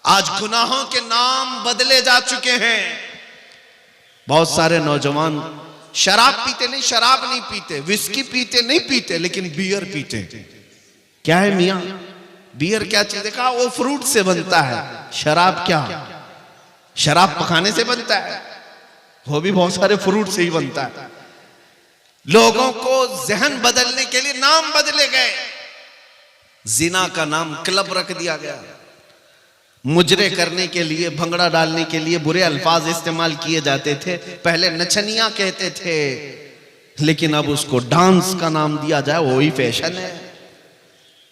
आज गुनाहों के नाम बदले जा चुके हैं। बहुत सारे नौजवान शराब पीते नहीं, शराब नहीं पीते, विस्की पीते नहीं पीते, लेकिन बियर पीते। क्या है मियां, बियर क्या चीज? देखा, वो फ्रूट से बनता है। शराब क्या? शराब पकाने से बनता है, वो भी बहुत सारे फ्रूट से ही बनता है। लोगों को जहन बदलने के लिए नाम बदले गए। जिना का नाम क्लब रख दिया गया। मुजरे करने के लिए, भंगड़ा डालने के लिए बुरे अल्फाज इस्तेमाल किए जाते थे। पहले नचनिया कहते थे, लेकिन अब उसको डांस का नाम दिया जाए, वही फैशन है,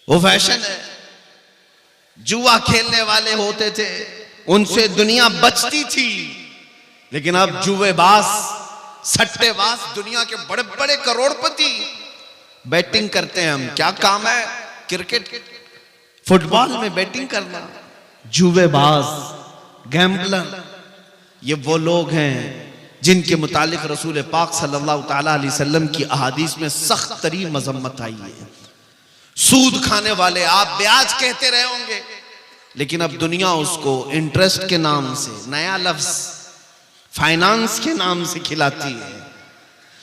वो फैशन है। जुआ खेलने वाले होते थे, उनसे दुनिया बचती थी, लेकिन अब जुएबाज, सट्टेबाज, दुनिया के बड़े बड़े करोड़पति बैटिंग करते हैं। हम क्या काम है? क्रिकेट, फुटबॉल में बैटिंग करना। जुएबाज, गैम्बलर, ये वो लोग हैं जिनके मुतालिक रसूल पाक सल्लल्लाहु ताला अलैहि वसल्लम की अहादीस में सख्त तरीन मजम्मत आई है। सूद खाने वाले, आप ब्याज कहते रहे होंगे, लेकिन अब दुनिया उसको इंटरेस्ट के नाम से, नया लफ्ज फाइनेंस के नाम से खिलाती है।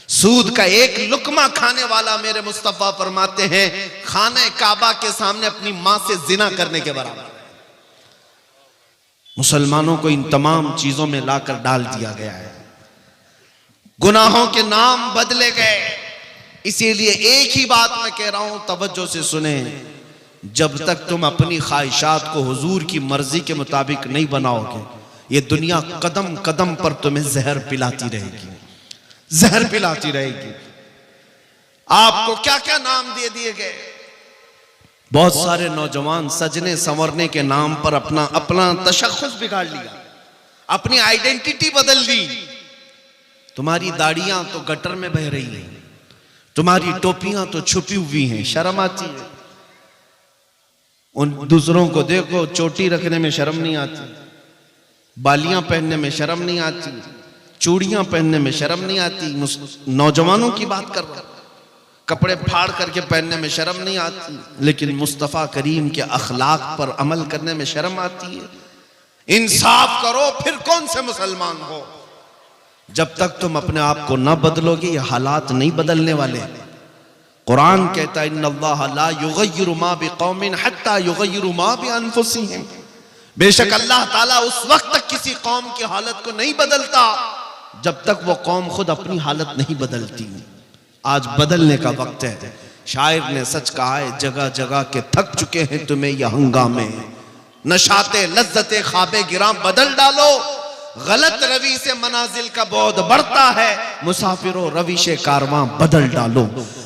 सूद का एक लुकमा खाने वाला, मेरे मुस्तफा फरमाते हैं, खाने काबा के सामने अपनी मां से जिना करने के बराबर। मुसलमानों को इन तमाम चीजों में लाकर डाल दिया गया है। गुनाहों के नाम बदले गए। इसीलिए एक ही बात मैं कह रहा हूं, तवज्जो से सुने, जब तक तुम अपनी ख्वाहिशात को हुजूर की मर्जी के मुताबिक नहीं बनाओगे, ये दुनिया कदम कदम पर तुम्हें जहर पिलाती रहेगी, जहर पिलाती रहेगी। आपको क्या क्या नाम दे दिए गए। बहुत सारे नौजवान सजने संवरने के नाम पर अपना अपना तशख्खुस बिगाड़ लिया, अपनी आइडेंटिटी बदल ली। तुम्हारी दाढ़ियां तो गटर में बह रही हैं, तुम्हारी टोपियां तो छुपी हुई हैं, शर्म आती है। उन दूसरों को देखो, चोटी रखने में शर्म नहीं आती, बालियां पहनने में शर्म नहीं आती, चूड़ियां पहनने में शर्म नहीं आती। नौजवानों की बात कर रहा हूं, कपड़े फाड़ करके पहनने में शर्म नहीं आती, लेकिन मुस्तफा करीम के अखलाक पर अमल करने में शर्म आती है। इंसाफ करो, फिर कौन से मुसलमान हो। जब तक तुम अपने आप को न बदलोगे, ये हालात नहीं बदलने वाले। कुरान कहता है, इन्नल्लाह ला युगय्यिरु मा बिकौमिन हत्ता युगय्यिरु मा बिअनफुसिहिम। बेशक अल्लाह ताला उस वक्त तक किसी कौम की हालत को नहीं बदलता जब तक वो कौम खुद अपनी हालत नहीं बदलती। आज बदलने का वक्त है। शायर ने सच कहा है, जगह जगह के थक चुके हैं तुम्हें यह हंगामे, नशाते लज्जते ख्वाबे गिरा बदल डालो। गलत रवि से मनाजिल का बहुत बढ़ता है, मुसाफिरों रविश कारवां बदल डालो।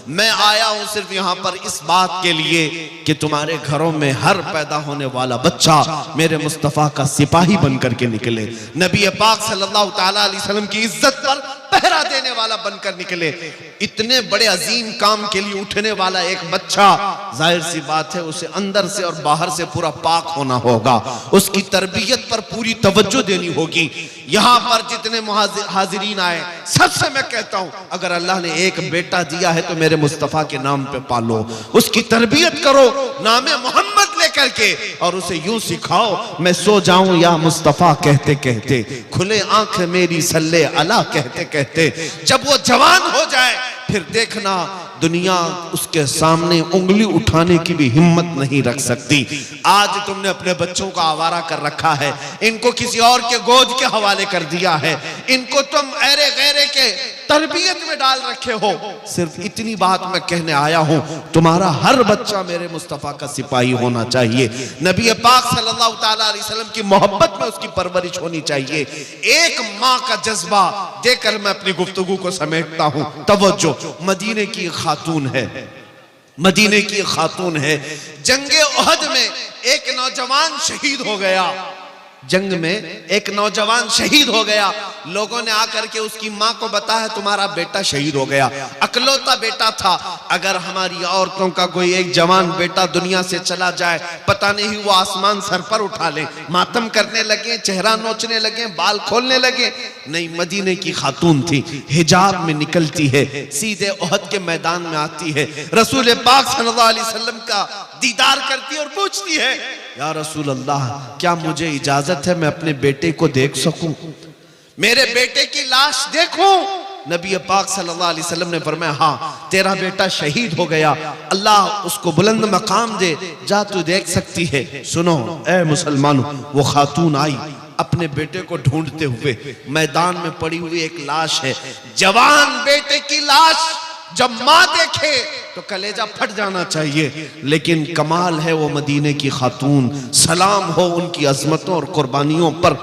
मैं आया हूं सिर्फ यहां पर इस बात के लिए कि तुम्हारे घरों में हर पैदा होने वाला बच्चा मेरे मुस्तफा का सिपाही बनकर के निकले, नबी पाक सल्लल्लाहु ताला अलैहि वसल्लम की इज्जत पर पहरा देने वाला बनकर निकले। इतने बड़े अजीम काम के लिए उठने वाला एक बच्चा, जाहिर सी बात है उसे अंदर से और बाहर से पूरा पाक होना होगा, उसकी तरबियत पर पूरी तवज्जो देनी होगी। यहां पर जितने हाजिरीन आए, सबसे मैं कहता हूं, अगर अल्लाह ने एक बेटा दिया है तो मेरे मुस्तफा के नाम पे पालो, उसकी तरबियत करो नामे मोहम्मद लेकर के, और उसे यूं सिखाओ, मैं सो जाऊं या मुस्तफा कहते कहते, खुले आंख मेरी सल्ले अला कहते कहते। जब वो जवान हो जाए, फिर देखना दुनिया उसके सामने उंगली उठाने की भी हिम्मत नहीं रख सकती। आज तुमने अपने बच्चों को आवारा कर रखा है, इनको किसी और के गोद के हवाले कर दिया है, इनको तुम ऐरे गैरे के तरबियत में डाल रखे हो। सिर्फ इतनी बात मैं कहने आया हूं, तुम्हारा हर बच्चा मेरे मुस्तफा का सिपाही होना चाहिए। नबी पाक सल्लल्लाहु ताला अलैहि वसल्लम की मोहब्बत में उसकी परवरिश होनी चाहिए। एक माँ का जज्बा देकर मैं अपनी गुफ्तगू को समेटता हूं। तवज्जो, मदीने की खातून है, मदीने की खातून है। जंगे उहद में एक नौजवान शहीद हो गया, जंग में एक नौजवान शहीद हो गया। लोगों ने आकर के उसकी मां को बताया, तुम्हारा बेटा शहीद हो गया, अकलौता बेटा था। अगर हमारी औरतों का कोई एक जवान बेटा दुनिया से चला जाए, पता नहीं वो आसमान सर पर उठा ले। मातम करने लगे, चेहरा नोचने लगे, बाल खोलने लगे। नहीं, मदीने की खातून थी, हिजाब में निकलती है, सीधे उहद के मैदान में आती है, रसूल पाक सल्लल्लाहु अलैहि वसल्लम का दीदार करती है और पूछती है, या रसूल अल्लाह, क्या मुझे इजाजत है मैं अपने बेटे को देख सकूं, मेरे बेटे की लाश देखूं? नबी पाक सल्लल्लाहु अलैहि वसल्लम ने फरमाया, हाँ तेरा बेटा शहीद हो गया, अल्लाह उसको बुलंद मकाम दे, जा तू देख सकती है। सुनो ए मुसलमानों, वो खातून आई अपने बेटे को ढूंढते हुए, मैदान में पड़ी हुई एक लाश है, जवान बेटे की लाश जब माँ देखे तो कलेजा फट जाना चाहिए, लेकिन कमाल है वो मदीने की खातून, सलाम हो उनकी अजमतों और कुर्बानियों पर,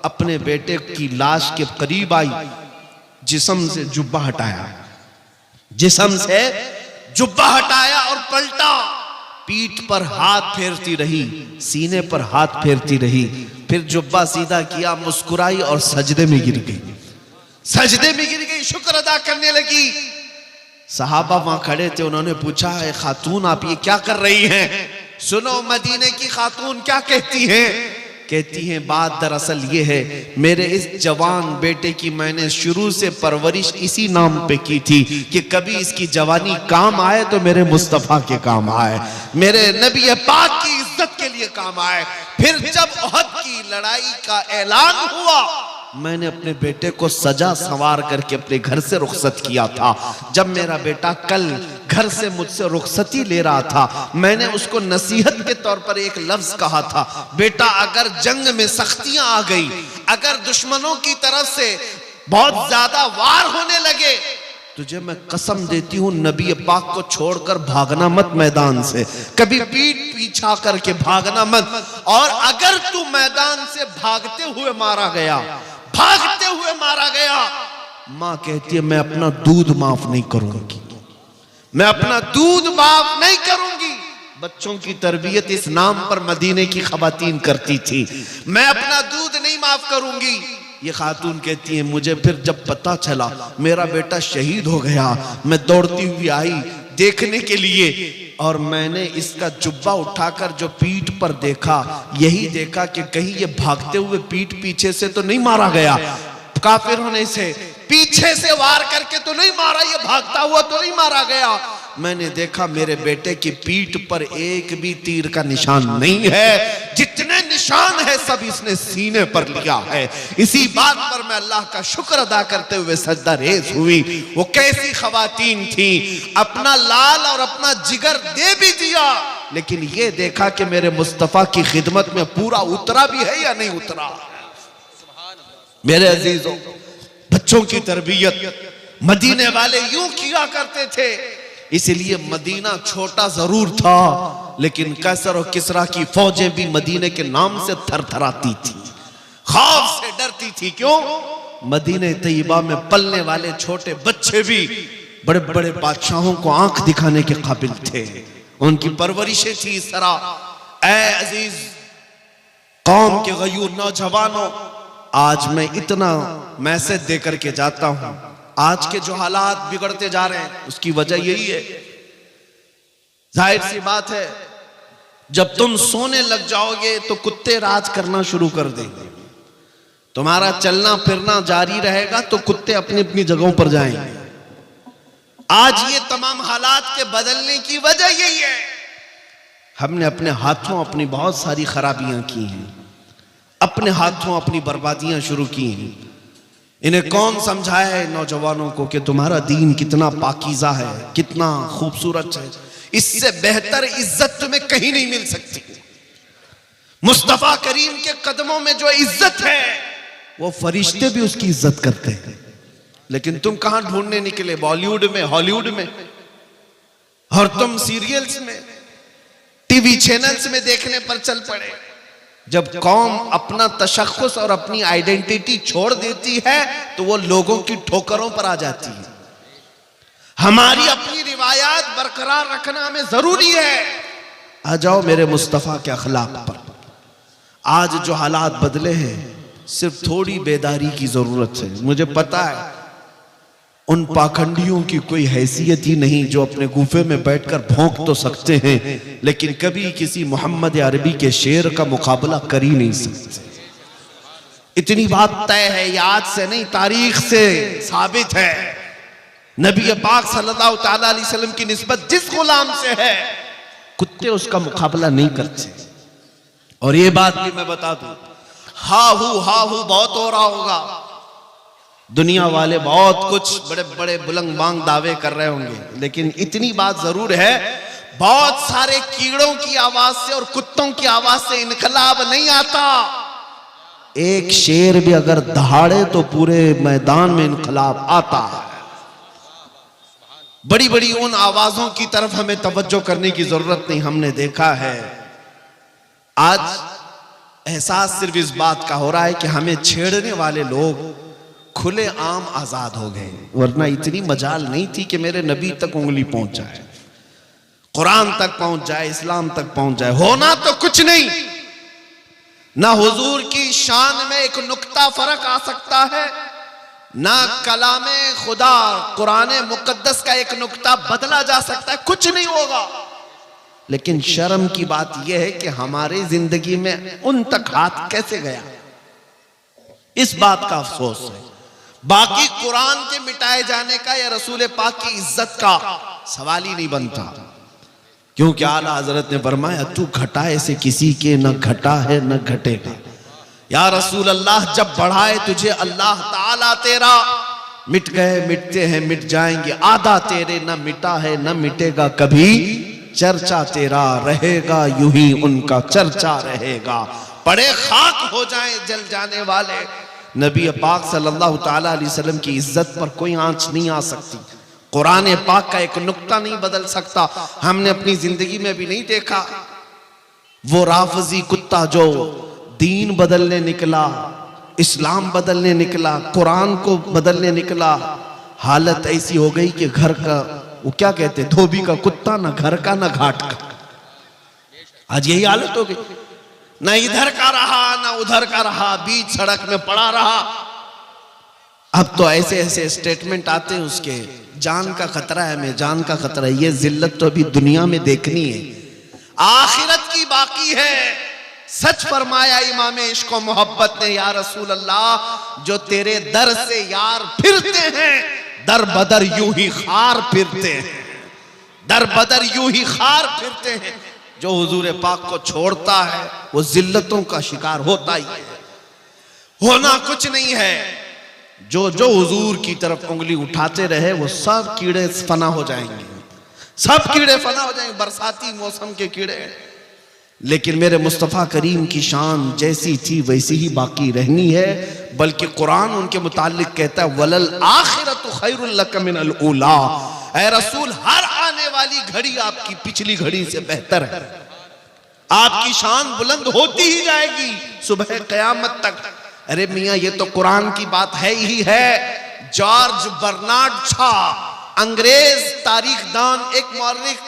अपने बेटे की लाश के करीब आई, जिस्म से जुब्बा हटाया, जिस्म से जुब्बा हटाया और पलटा, पीठ पर हाथ फेरती रही, सीने पर हाथ फेरती रही, फिर जुब्बा सीधा किया, मुस्कुराई और सजदे में गिर गई, सजदे में गिर गई, शुक्र अदा करने लगी। सहाबा वहां खड़े थे, उन्होंने पूछा, है खातून आप ये क्या कर रही हैं? सुनो मदीने की खातून क्या कहती हैं, कहती हैं बात दरअसल ये है, मेरे इस जवान बेटे की मैंने शुरू से परवरिश इसी नाम पे की थी कि कभी इसकी जवानी काम आए तो मेरे मुस्तफा के काम आए, मेरे नबी पाक की इज्जत के लिए काम आए। फिर जब उहद की लड़ाई का ऐलान हुआ, मैंने अपने बेटे को सजा संवार करके अपने घर से रुखसत किया था। जब मेरा बेटा कल घर से मुझसे रुखसती ले रहा था, मैंने उसको नसीहत के तौर पर एक लफ्ज कहा था, बेटा अगर जंग में सख्तियां आ गई, अगर दुश्मनों की तरफ से बहुत ज्यादा वार होने लगे, तुझे मैं कसम देती हूं नबी पाक को छोड़कर भागना मत मैदान से, कभी पीठ पीछा करके भागना मत, और अगर तू मैदान से भागते हुए मारा गया, भागते हुए मारा गया, मां कहती है मैं अपना दूध माफ नहीं करूंगी, मैं अपना दूध माफ नहीं करूंगी। बच्चों की तरबियत इस नाम पर मदीने की खवातीन करती थी, मैं अपना दूध नहीं माफ करूंगी। ये खातून कहती है मुझे फिर जब पता चला मेरा बेटा शहीद हो गया, मैं दौड़ती हुई आई देखने के लिए, और मैंने इसका जुब्बा उठाकर जो पीठ पर देखा, यही देखा कि कहीं ये भागते हुए पीठ पीछे से तो नहीं मारा गया, काफिर होने से पीछे से वार करके तो नहीं मारा, ये भागता हुआ तो नहीं मारा गया। मैंने देखा मेरे बेटे की पीठ पर एक भी तीर का निशान नहीं है, जितने निशान है सब इसने सीने पर लिया है। इसी बात पर मैं अल्लाह का शुक्र अदा करते हुए सजदा रेज हुई। वो कैसी खवातीन थी, अपना लाल और अपना जिगर दे भी दिया, लेकिन ये देखा कि मेरे मुस्तफा की खिदमत में पूरा उतरा भी है या नहीं उतरा। मेरे अजीजों, बच्चों की तरबियत मदीने वाले यूं किया करते थे, इसलिए मदीना छोटा जरूर था, लेकिन कैसर और किसरा की फौजें भी मदीने के नाम से थरथराती थी, खौफ से डरती थी। क्यों? मदीने तैयबा में पलने वाले छोटे बच्चे भी बड़े बड़े बादशाहों को आंख दिखाने के काबिल थे, उनकी परवरिशें थी इस तरह। ऐ अजीज कौम के गयूर नौजवानों, आज मैं इतना मैसेज देकर के जाता हूं, आज के जो हालात बिगड़ते जा रहे हैं उसकी वजह यही है। जाहिर सी बात है, जब तुम सोने लग जाओगे तो कुत्ते राज करना शुरू कर देंगे, तुम्हारा चलना फिरना जारी रहेगा तो कुत्ते अपनी अपनी जगहों पर जाएंगे। आज ये तमाम हालात के बदलने की वजह यही है, हमने अपने हाथों अपनी बहुत सारी खराबियां की हैं, अपने हाथों अपनी बर्बादियां शुरू की हैं। इन्हें कौन समझाया है नौजवानों को कि तुम्हारा दीन कितना पाकीज़ा है, कितना खूबसूरत है, इससे बेहतर इज्जत तुम्हें कहीं नहीं मिल सकती। मुस्तफा करीम के कदमों में जो इज्जत है वो फरिश्ते भी उसकी इज्जत करते हैं, लेकिन तुम कहां ढूंढने निकले? बॉलीवुड में, हॉलीवुड में, और तुम सीरियल्स में, टीवी चैनल्स में देखने पर चल पड़े। जब कौम अपना तशख्खुस और अपनी आइडेंटिटी छोड़ देती है तो वो लोगों की ठोकरों पर आ जाती है। हमारी अपनी रिवायात बरकरार रखना हमें जरूरी है। आ जाओ मेरे मुस्तफा के अखलाक पर। आज जो हालात बदले हैं, सिर्फ थोड़ी बेदारी की जरूरत है। मुझे पता है उन पाखंडियों की कोई हैसियत ही नहीं जो अपने गुफे में बैठकर भौंक तो सकते हैं, लेकिन कभी किसी मोहम्मद अरबी के शेर का मुकाबला कर ही नहीं सकते। इतनी बात तय है, ये आज से नहीं तारीख से साबित है। नबी पाक सल्लल्लाहु तआला अलैहि वसल्लम की निस्बत जिस गुलाम से है, कुत्ते उसका मुकाबला नहीं करते। और ये बात भी मैं बता दूं, हा हू बहुत हो रहा होगा, दुनिया वाले बहुत कुछ बड़े बड़े बुलंद बांग दावे कर रहे होंगे, लेकिन इतनी बात जरूर है, बहुत सारे कीड़ों की आवाज से और कुत्तों की आवाज से इनकलाब नहीं आता। एक शेर भी अगर दहाड़े तो पूरे मैदान में इनकलाब आता है। बड़ी बड़ी उन आवाजों की तरफ हमें तवज्जो करने की जरूरत नहीं। हमने देखा है आज एहसास सिर्फ इस बात का हो रहा है कि हमें छेड़ने वाले लोग खुले आम आजाद हो गए, वरना इतनी मजाल नहीं थी कि मेरे नबी तक उंगली पहुंच जाए, कुरान तक पहुंच जाए, इस्लाम तक पहुंच जाए। होना तो कुछ नहीं, ना हुजूर की शान में एक नुक्ता फर्क आ सकता है, ना कलामे खुदा कुरान मुकद्दस का एक नुक्ता बदला जा सकता है, कुछ नहीं होगा। लेकिन शर्म की बात यह है कि हमारी जिंदगी में उन तक हाथ कैसे गया, इस बात का अफसोस है। बाकी कुरान के मिटाए जाने का या रसूल पाक की इज्जत का सवाल ही नहीं बनता, क्योंकि आला हजरत ने फरमाया तू घटाए से किसी के न घटा है न घटेगा। या रसूल अल्लाह, जब बढ़ाए तुझे अल्लाह ताला तेरा, मिट गए मिटते हैं मिट जाएंगे, आधा तेरे न मिटा है न मिटेगा कभी, चर्चा तेरा रहेगा यूं ही उनका चर्चा रहेगा। पड़े खाक हो जाए जल जाने वाले, नबी पाक सल्लल्लाहु ताला अलैहि वसल्लम की इज्जत पर कोई आंच नहीं आ सकती, कुरान पाक का एक नुक्ता नहीं बदल सकता। हमने अपनी जिंदगी में भी नहीं देखा वो राफजी कुत्ता जो दीन बदलने निकला, इस्लाम बदलने निकला, कुरान को बदलने निकला, हालत ऐसी हो गई कि घर का वो क्या कहते धोबी का कुत्ता, ना घर का ना घाट का। आज यही हालत हो गई, ना इधर का रहा ना उधर का रहा, बीच सड़क में पड़ा रहा। अब तो ऐसे ऐसे स्टेटमेंट आते हैं उसके, जान का खतरा है, मैं जान का खतरा है। ये जिल्लत तो अभी दुनिया में देखनी है, आखिरत की बाकी है। सच फरमाया इमाम इश्क व मोहब्बत ने, या रसूल अल्लाह, जो तेरे दर से यार फिरते हैं दर बदर यूं ही खार फिरते हैं, दर बदर यूं ही खार फिरते हैं। जो हुजूर पाक को छोड़ता है वो जिल्लतों का शिकार होता ही है, होना कुछ नहीं है। जो जो हुजूर की तरफ उंगली उठाते रहे वो सब कीड़े फना हो जाएंगे, सब कीड़े फना हो जाएंगे, बरसाती मौसम के कीड़े। लेकिन मेरे मुस्तफ़ा करीम की शान जैसी थी वैसी ही बाकी रहनी है, बल्कि कुरान उनके मुतालिक कहता है वलल आखिरतु खैरुल लक मिनल ऊला। ऐ रसूल, हर आने वाली घड़ी आपकी पिछली घड़ी से बेहतर है, आपकी शान बुलंद होती ही जाएगी सुबह क़यामत तक। अरे मियाँ, ये तो कुरान की बात है ही है। जॉर्ज बर्नार्ड शॉ, अंग्रेज तारीखदान, एक मौर्रिख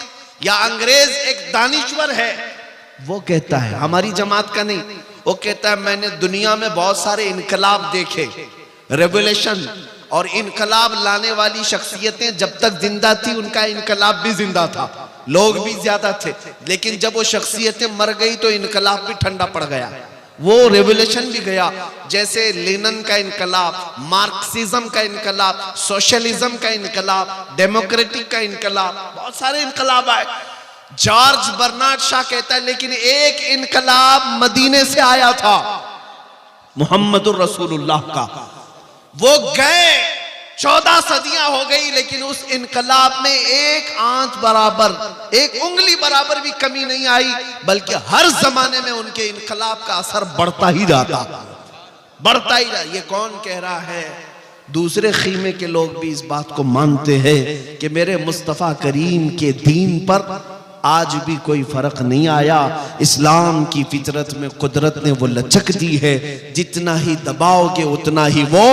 या अंग्रेज एक दानिश्वर है, वो कहता है, हमारी जमात का नहीं, वो कहता है मैंने दुनिया में बहुत सारे इनकलाब देखे, रेवोल्यूशन, और इनकलाब लाने वाली शख्सियतें जब तक जिंदा थी उनका इनकलाब भी जिंदा था, लोग भी ज्यादा थे, लेकिन जब वो शख्सियतें मर गई तो इनकलाब भी ठंडा पड़ गया, वो रेवोल्यूशन भी गया। जैसे लेनिन का इनकलाब, मार्क्सिज्म का इनकलाब, सोशलिज्म का इनकलाब, डेमोक्रेटिक का इनकलाब, बहुत सारे इनकलाब आए। जॉर्ज बर्नार्ड शॉ कहता है लेकिन एक इनकलाब मदीने से आया था, मुहम्मदुर रसूलुल्लाह का, वो गए 14 सदियां हो गई, लेकिन उस इनकलाब में एक आंच बराबर, एक उंगली बराबर भी कमी नहीं आई, बल्कि हर जमाने में उनके इनकलाब का असर बढ़ता ही जाता, बढ़ता ही जाता। ये कौन कह रहा है? दूसरे खीमे के लोग भी इस बात को मानते हैं कि मेरे मुस्तफ़ा करीम के दीन पर आज भी कोई फर्क नहीं आया। इस्लाम की फितरत में कुदरत ने वो लचक दी है, जितना ही दबाओगे उतना ही वो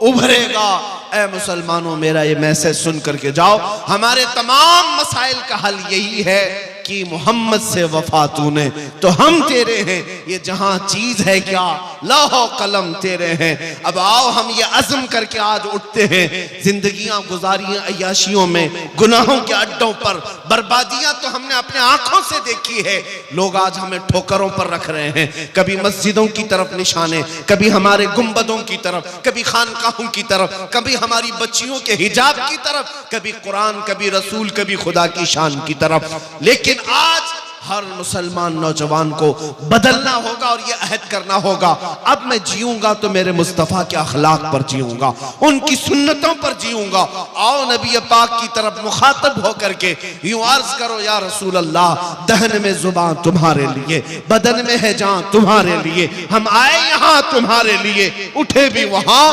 उभरेगा। ऐ मुसलमानों, मेरा ये मैसेज सुन करके जाओ, हमारे तमाम मसाइल का हल यही है कि मोहम्मद से वफा तूने तो हम तेरे हैं, ये जहां चीज है क्या लौह कलम तेरे हैं। अब आओ हम ये अज़्म करके आज उठते हैं, जिंदगियां गुजारी अय्याशियों में, गुनाहों के अड्डों पर, बर्बादियां तो हमने अपने आंखों से देखी है। लोग आज हमें ठोकरों पर रख रहे हैं, कभी मस्जिदों की तरफ निशाने, कभी हमारे गुंबदों की तरफ, कभी खानकाहों की तरफ, कभी हमारी बच्चियों के हिजाब की तरफ, कभी कुरान, कभी रसूल, कभी खुदा की शान की तरफ। लेकिन आज हर मुसलमान नौजवान को बदलना होगा और ये अहद करना होगा, अब मैं जीऊंगा तो मेरे मुस्तफ़ा के अखलाक पर जीऊंगा, उनकी सुन्नतों पर जीऊंगा। आओ नबी पाक की तरफ मुखातब होकर के यूं अर्ज करो, या रसूल अल्लाह, दहन में जुबान तुम्हारे लिए, बदन में है जान तुम्हारे लिए, हम आए यहाँ तुम्हारे लिए, उठे भी वहां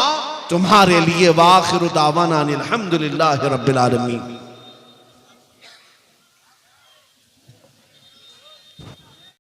तुम्हारे लिए। वाखिरु दावाना अनिल हम्दुलिल्लाहि रब्बिल आलमीन।